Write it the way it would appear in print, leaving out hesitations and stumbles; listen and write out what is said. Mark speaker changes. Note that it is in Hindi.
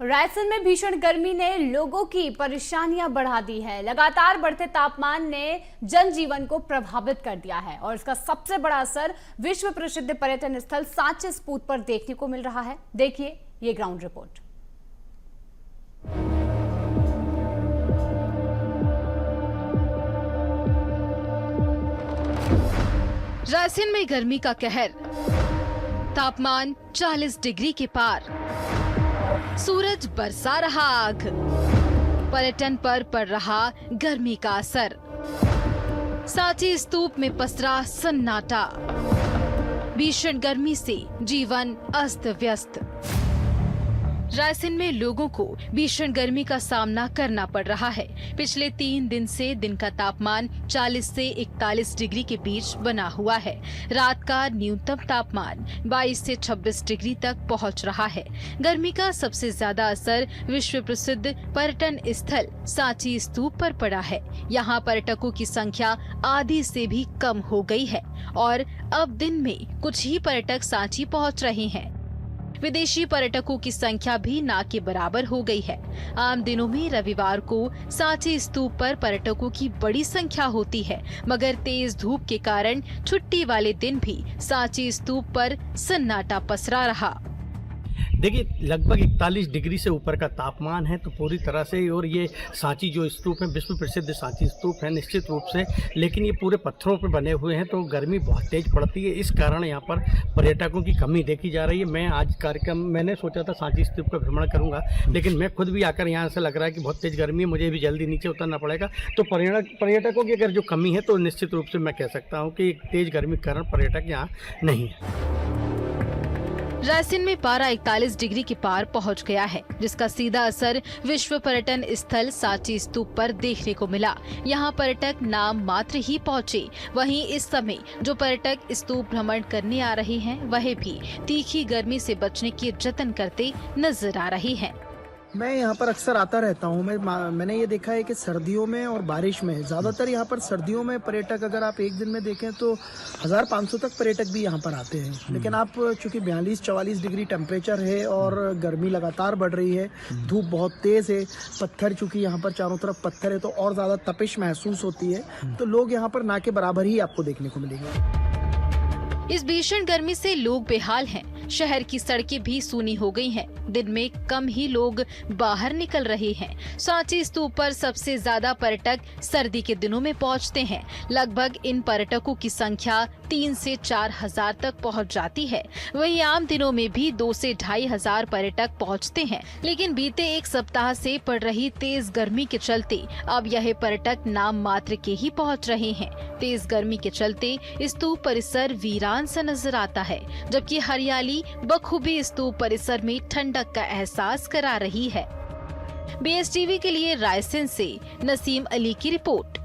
Speaker 1: रायसेन में भीषण गर्मी ने लोगों की परेशानियां बढ़ा दी है। लगातार बढ़ते तापमान ने जनजीवन को प्रभावित कर दिया है और इसका सबसे बड़ा असर विश्व प्रसिद्ध पर्यटन स्थल सांची स्तूप पर देखने को मिल रहा है। देखिए ये ग्राउंड रिपोर्ट।
Speaker 2: रायसेन में गर्मी का कहर, तापमान 40 डिग्री के पार, सूरज बरसा रहा आग, पर्यटन पर पड़ रहा गर्मी का असर, सांची स्तूप में पसरा सन्नाटा, भीषण गर्मी से जीवन अस्त व्यस्त। रायसेन में लोगों को भीषण गर्मी का सामना करना पड़ रहा है। पिछले 3 दिन से दिन का तापमान 40 से 41 डिग्री के बीच बना हुआ है। रात का न्यूनतम तापमान 22 से 26 डिग्री तक पहुंच रहा है। गर्मी का सबसे ज्यादा असर विश्व प्रसिद्ध पर्यटन स्थल सांची स्तूप पर पड़ा है। यहाँ पर्यटकों की संख्या आधी से भी कम हो गई है और अब दिन में कुछ ही पर्यटक सांची पहुँच रहे हैं। विदेशी पर्यटकों की संख्या भी ना के बराबर हो गई है। आम दिनों में रविवार को सांची स्तूप पर पर्यटकों की बड़ी संख्या होती है, मगर तेज धूप के कारण छुट्टी वाले दिन भी सांची स्तूप पर सन्नाटा पसरा रहा।
Speaker 3: देखिए, लगभग 41 डिग्री से ऊपर का तापमान है, तो पूरी तरह से। और ये सांची जो स्तूप है, विश्व प्रसिद्ध सांची स्तूप है निश्चित रूप से, लेकिन ये पूरे पत्थरों पर बने हुए हैं, तो गर्मी बहुत तेज पड़ती है। इस कारण यहाँ पर पर्यटकों की कमी देखी जा रही है। मैं आज कार्यक्रम मैंने सोचा था सांची स्तूप का भ्रमण करूँगा, लेकिन मैं खुद भी आकर यहाँ से लग रहा है कि बहुत तेज गर्मी है, मुझे भी जल्दी नीचे उतरना पड़ेगा। तो पर्यटकों की अगर जो कमी है, तो निश्चित रूप से मैं कह सकता हूँ कि तेज गर्मी के कारण पर्यटक यहाँ नहीं है।
Speaker 2: रायसेन में पारा 41 डिग्री के पार पहुंच गया है, जिसका सीधा असर विश्व पर्यटन स्थल सांची स्तूप पर देखने को मिला। यहां पर्यटक नाम मात्र ही पहुंचे। वहीं इस समय जो पर्यटक स्तूप भ्रमण करने आ रहे हैं, वह भी तीखी गर्मी से बचने के जतन करते नजर आ रहे हैं।
Speaker 4: मैं यहाँ पर अक्सर आता रहता हूँ। मैंने ये देखा है कि सर्दियों में और बारिश में ज़्यादातर यहाँ पर सर्दियों में पर्यटक, अगर आप एक दिन में देखें तो 1500 तक पर्यटक भी यहाँ पर आते हैं। लेकिन आप चूंकि 42-44 डिग्री टेम्परेचर है और गर्मी लगातार बढ़ रही है, धूप बहुत तेज़ है, पत्थर चूंकि यहाँ पर चारों तरफ पत्थर है, तो और ज़्यादा तपिश महसूस होती है। तो लोग यहाँ पर ना के बराबर ही आपको देखने को मिलेंगे।
Speaker 2: इस भीषण गर्मी से लोग बेहाल हैं। शहर की सड़कें भी सूनी हो गई हैं। दिन में कम ही लोग बाहर निकल रहे हैं। सांची स्तूप पर सबसे ज्यादा पर्यटक सर्दी के दिनों में पहुंचते हैं। लगभग इन पर्यटकों की संख्या 3 से 4 हजार तक पहुंच जाती है। वहीं आम दिनों में भी 2 से 2.5 हजार पर्यटक पहुंचते हैं। लेकिन बीते एक सप्ताह से पड़ रही तेज गर्मी के चलते अब यह पर्यटक नाम मात्र के ही पहुँच रहे हैं। तेज गर्मी के चलते स्तूप परिसर वीरान सा नजर आता है, जबकि हरियाली बखूबी स्तूप परिसर में ठंडक का एहसास करा रही है। BSTV के लिए रायसेन से नसीम अली की रिपोर्ट।